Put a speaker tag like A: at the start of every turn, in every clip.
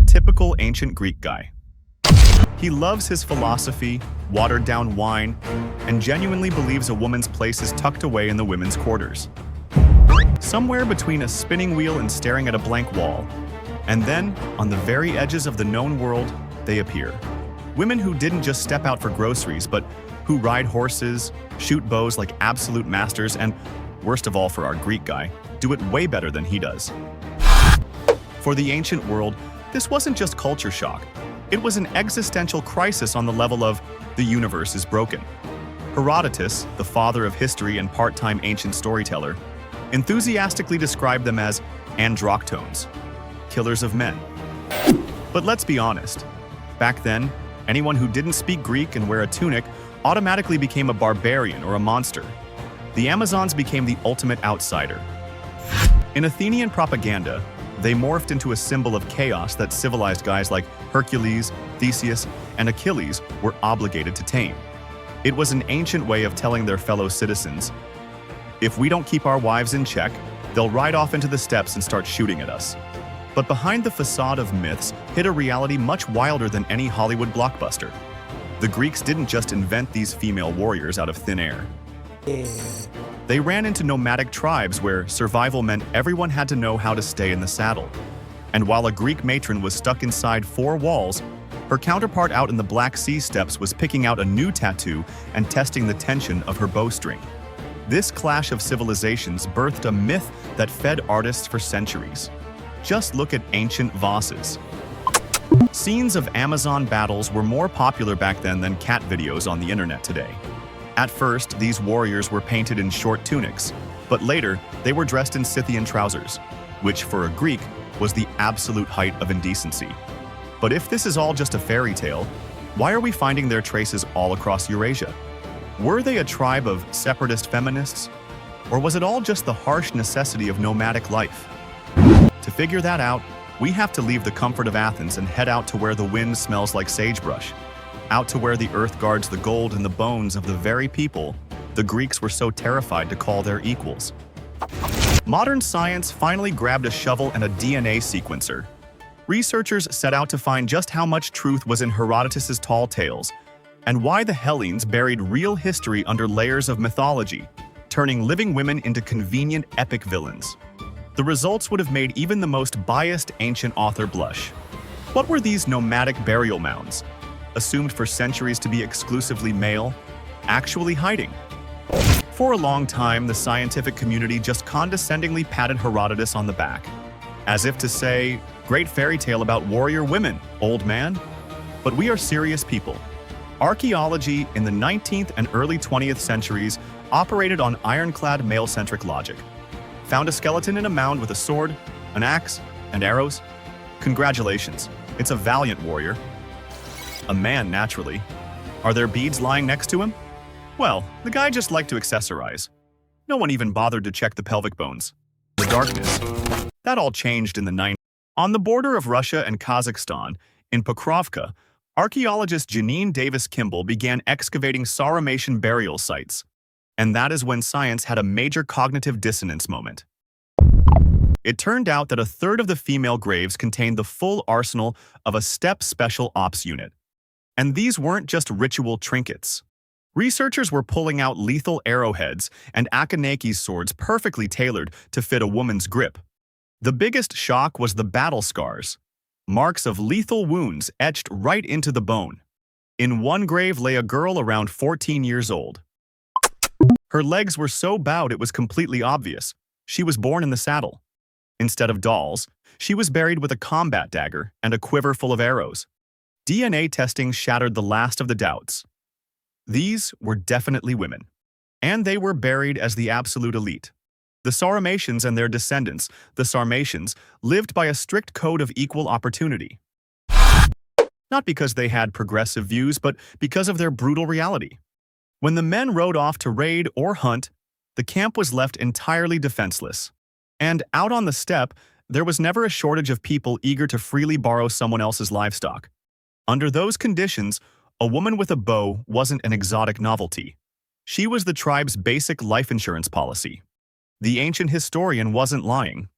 A: typical ancient Greek guy. He loves his philosophy, watered-down wine, and genuinely believes a woman's place is tucked away in the women's quarters. Somewhere between a spinning wheel and staring at a blank wall. And then, on the very edges of the known world, they appear. Women who didn't just step out for groceries, but who ride horses, shoot bows like absolute masters, and, worst of all for our Greek guy, do it way better than he does. For the ancient world, this wasn't just culture shock. It was an existential crisis on the level of the universe is broken. Herodotus, the father of history and part-time ancient storyteller, enthusiastically described them as androctones, killers of men. But let's be honest. Back then, anyone who didn't speak Greek and wear a tunic automatically became a barbarian or a monster. The Amazons became the ultimate outsider. In Athenian propaganda, they morphed into a symbol of chaos that civilized guys like Hercules, Theseus, and Achilles were obligated to tame. It was an ancient way of telling their fellow citizens, if we don't keep our wives in check, they'll ride off into the steppes and start shooting at us. But behind the facade of myths hid a reality much wilder than any Hollywood blockbuster. The Greeks didn't just invent these female warriors out of thin air. They ran into nomadic tribes where survival meant everyone had to know how to stay in the saddle. And while a Greek matron was stuck inside four walls, her counterpart out in the Black Sea steppes was picking out a new tattoo and testing the tension of her bowstring. This clash of civilizations birthed a myth that fed artists for centuries. Just look at ancient vases. Scenes of Amazon battles were more popular back then than cat videos on the internet today. At first, these warriors were painted in short tunics, but later, they were dressed in Scythian trousers, which for a Greek was the absolute height of indecency. But if this is all just a fairy tale, why are we finding their traces all across Eurasia? Were they a tribe of separatist feminists? Or was it all just the harsh necessity of nomadic life? To figure that out, we have to leave the comfort of Athens and head out to where the wind smells like sagebrush. Out to where the earth guards the gold and the bones of the very people the Greeks were so terrified to call their equals. Modern science finally grabbed a shovel and a DNA sequencer. Researchers set out to find just how much truth was in Herodotus's tall tales, and why the Hellenes buried real history under layers of mythology, turning living women into convenient epic villains. The results would have made even the most biased ancient author blush. What were these nomadic burial mounds, assumed for centuries to be exclusively male, actually hiding? For a long time, the scientific community just condescendingly patted Herodotus on the back, as if to say, great fairy tale about warrior women, old man. But we are serious people. Archaeology in the 19th and early 20th centuries operated on ironclad male-centric logic. Found a skeleton in a mound with a sword, an axe, and arrows? Congratulations, it's a valiant warrior. A man, naturally. Are there beads lying next to him? Well, the guy just liked to accessorize. No one even bothered to check the pelvic bones. The darkness. That all changed in the 90s. On the border of Russia and Kazakhstan, in Pokrovka, archaeologist Janine Davis Kimball began excavating Sauromatian burial sites. And that is when science had a major cognitive dissonance moment. It turned out that a third of the female graves contained the full arsenal of a steppe special ops unit. And these weren't just ritual trinkets. Researchers were pulling out lethal arrowheads and Akanakis swords perfectly tailored to fit a woman's grip. The biggest shock was the battle scars, marks of lethal wounds etched right into the bone. In one grave lay a girl around 14 years old. Her legs were so bowed it was completely obvious. She was born in the saddle. Instead of dolls, she was buried with a combat dagger and a quiver full of arrows. DNA testing shattered the last of the doubts. These were definitely women. And they were buried as the absolute elite. The Sauromatians and their descendants, the Sarmatians, lived by a strict code of equal opportunity. Not because they had progressive views, but because of their brutal reality. When the men rode off to raid or hunt, the camp was left entirely defenseless. And out on the steppe, there was never a shortage of people eager to freely borrow someone else's livestock. Under those conditions, a woman with a bow wasn't an exotic novelty. She was the tribe's basic life insurance policy. The ancient historian wasn't lying.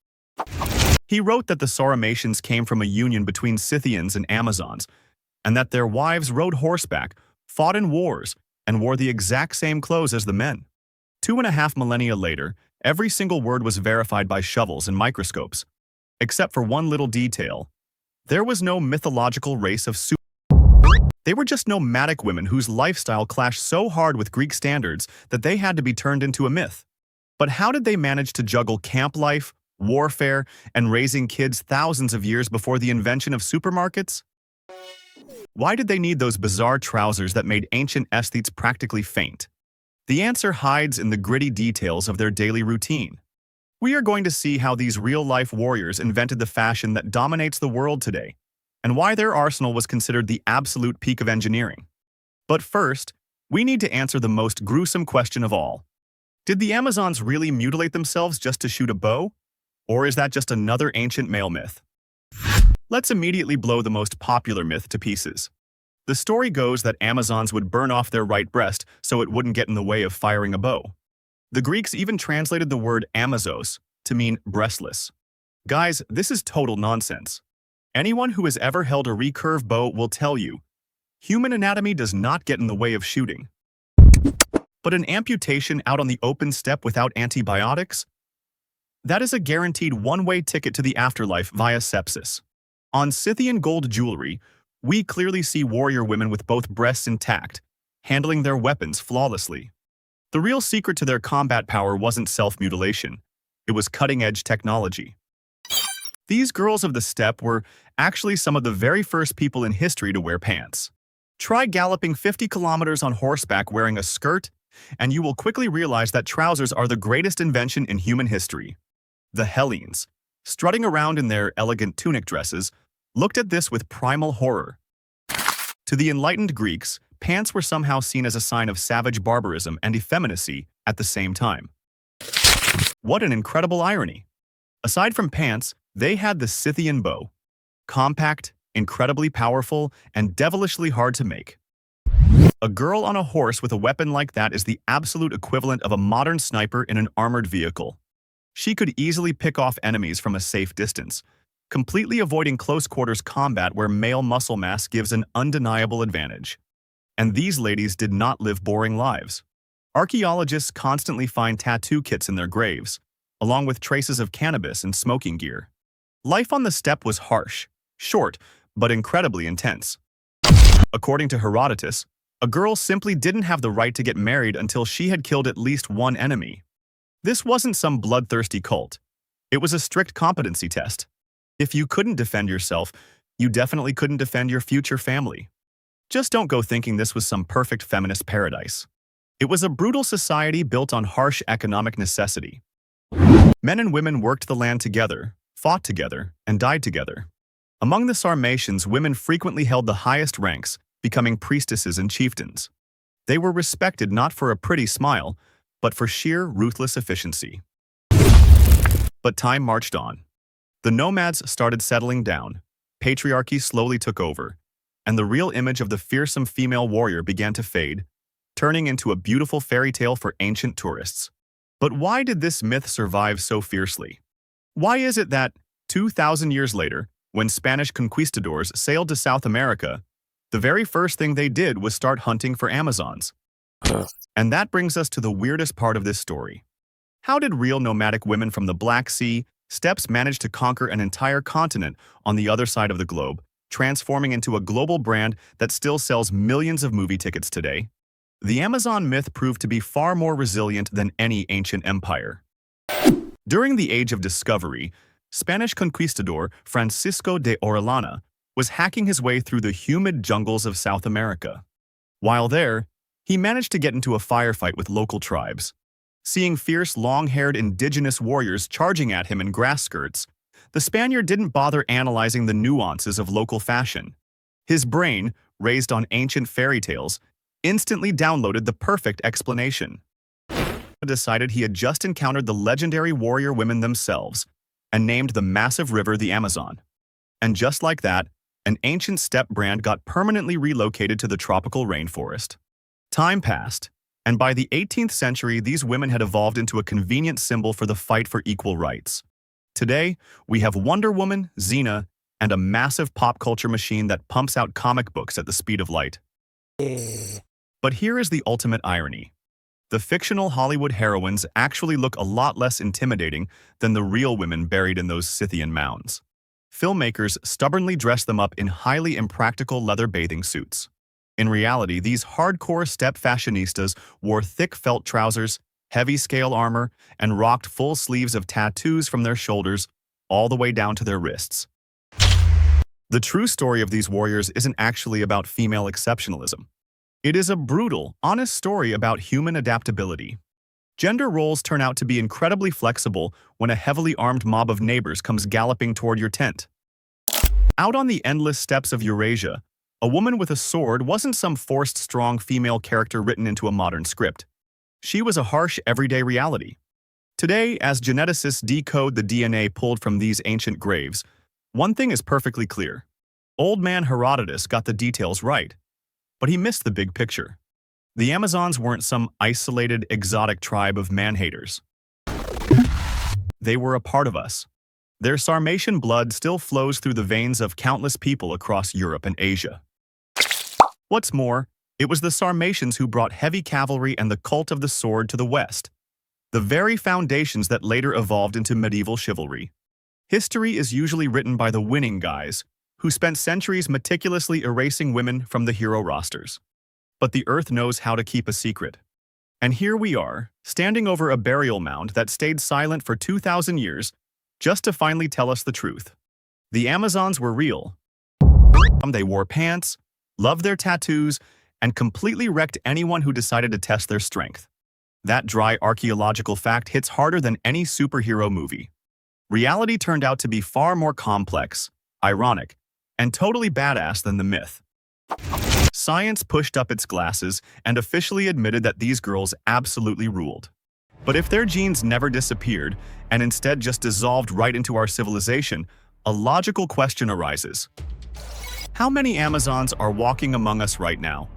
A: He wrote that the Sauromatians came from a union between Scythians and Amazons, and that their wives rode horseback, fought in wars, and wore the exact same clothes as the men. 2.5 millennia later, every single word was verified by shovels and microscopes. Except for one little detail. There was no mythological race of super. They were just nomadic women whose lifestyle clashed so hard with Greek standards that they had to be turned into a myth. But how did they manage to juggle camp life, warfare, and raising kids thousands of years before the invention of supermarkets? Why did they need those bizarre trousers that made ancient aesthetes practically faint? The answer hides in the gritty details of their daily routine. We are going to see how these real-life warriors invented the fashion that dominates the world today, and why their arsenal was considered the absolute peak of engineering. But first, we need to answer the most gruesome question of all. Did the Amazons really mutilate themselves just to shoot a bow? Or is that just another ancient male myth? Let's immediately blow the most popular myth to pieces. The story goes that Amazons would burn off their right breast so it wouldn't get in the way of firing a bow. The Greeks even translated the word Amazos to mean breastless. Guys, this is total nonsense. Anyone who has ever held a recurve bow will tell you, human anatomy does not get in the way of shooting. But an amputation out on the open steppe without antibiotics? That is a guaranteed one-way ticket to the afterlife via sepsis. On Scythian gold jewelry, we clearly see warrior women with both breasts intact, handling their weapons flawlessly. The real secret to their combat power wasn't self-mutilation. It was cutting-edge technology. These girls of the steppe were actually some of the very first people in history to wear pants. Try galloping 50 kilometers on horseback wearing a skirt, and you will quickly realize that trousers are the greatest invention in human history. The Hellenes, strutting around in their elegant tunic dresses, looked at this with primal horror. To the enlightened Greeks, pants were somehow seen as a sign of savage barbarism and effeminacy at the same time. What an incredible irony! Aside from pants, they had the Scythian bow. Compact, incredibly powerful, and devilishly hard to make. A girl on a horse with a weapon like that is the absolute equivalent of a modern sniper in an armored vehicle. She could easily pick off enemies from a safe distance, completely avoiding close-quarters combat where male muscle mass gives an undeniable advantage. And these ladies did not live boring lives. Archaeologists constantly find tattoo kits in their graves, along with traces of cannabis and smoking gear. Life on the steppe was harsh, short, but incredibly intense. According to Herodotus, a girl simply didn't have the right to get married until she had killed at least one enemy. This wasn't some bloodthirsty cult. It was a strict competency test. If you couldn't defend yourself, you definitely couldn't defend your future family. Just don't go thinking this was some perfect feminist paradise. It was a brutal society built on harsh economic necessity. Men and women worked the land together, fought together, and died together. Among the Sarmatians, women frequently held the highest ranks, becoming priestesses and chieftains. They were respected not for a pretty smile, but for sheer ruthless efficiency. But time marched on. The nomads started settling down, patriarchy slowly took over, and the real image of the fearsome female warrior began to fade, turning into a beautiful fairy tale for ancient tourists. But why did this myth survive so fiercely? Why is it that, 2,000 years later, when Spanish conquistadors sailed to South America, the very first thing they did was start hunting for Amazons? And that brings us to the weirdest part of this story. How did real nomadic women from the Black Sea steppes manage to conquer an entire continent on the other side of the globe, transforming into a global brand that still sells millions of movie tickets today? The Amazon myth proved to be far more resilient than any ancient empire. During the Age of Discovery, Spanish conquistador Francisco de Orellana was hacking his way through the humid jungles of South America. While there, he managed to get into a firefight with local tribes. Seeing fierce, long-haired indigenous warriors charging at him in grass skirts, the Spaniard didn't bother analyzing the nuances of local fashion. His brain, raised on ancient fairy tales, instantly downloaded the perfect explanation. He decided he had just encountered the legendary warrior women themselves and named the massive river the Amazon. And just like that, an ancient steppe brand got permanently relocated to the tropical rainforest. Time passed, and by the 18th century, these women had evolved into a convenient symbol for the fight for equal rights. Today, we have Wonder Woman, Xena, and a massive pop culture machine that pumps out comic books at the speed of light. But here is the ultimate irony. The fictional Hollywood heroines actually look a lot less intimidating than the real women buried in those Scythian mounds. Filmmakers stubbornly dress them up in highly impractical leather bathing suits. In reality, these hardcore steppe fashionistas wore thick felt trousers, heavy scale armor, and rocked full sleeves of tattoos from their shoulders all the way down to their wrists. The true story of these warriors isn't actually about female exceptionalism. It is a brutal, honest story about human adaptability. Gender roles turn out to be incredibly flexible when a heavily armed mob of neighbors comes galloping toward your tent. Out on the endless steppes of Eurasia, a woman with a sword wasn't some forced strong female character written into a modern script. She was a harsh everyday reality. Today, as geneticists decode the DNA pulled from these ancient graves, one thing is perfectly clear. Old man Herodotus got the details right, but he missed the big picture. The Amazons weren't some isolated, exotic tribe of man-haters. They were a part of us. Their Sarmatian blood still flows through the veins of countless people across Europe and Asia. What's more, it was the Sarmatians who brought heavy cavalry and the cult of the sword to the West, the very foundations that later evolved into medieval chivalry. History is usually written by the winning guys, who spent centuries meticulously erasing women from the hero rosters. But the earth knows how to keep a secret. And here we are, standing over a burial mound that stayed silent for 2,000 years, just to finally tell us the truth. The Amazons were real. They wore pants, loved their tattoos, and completely wrecked anyone who decided to test their strength. That dry archaeological fact hits harder than any superhero movie. Reality turned out to be far more complex, ironic, and totally badass than the myth. Science pushed up its glasses and officially admitted that these girls absolutely ruled. But if their genes never disappeared and instead just dissolved right into our civilization, a logical question arises. How many Amazons are walking among us right now?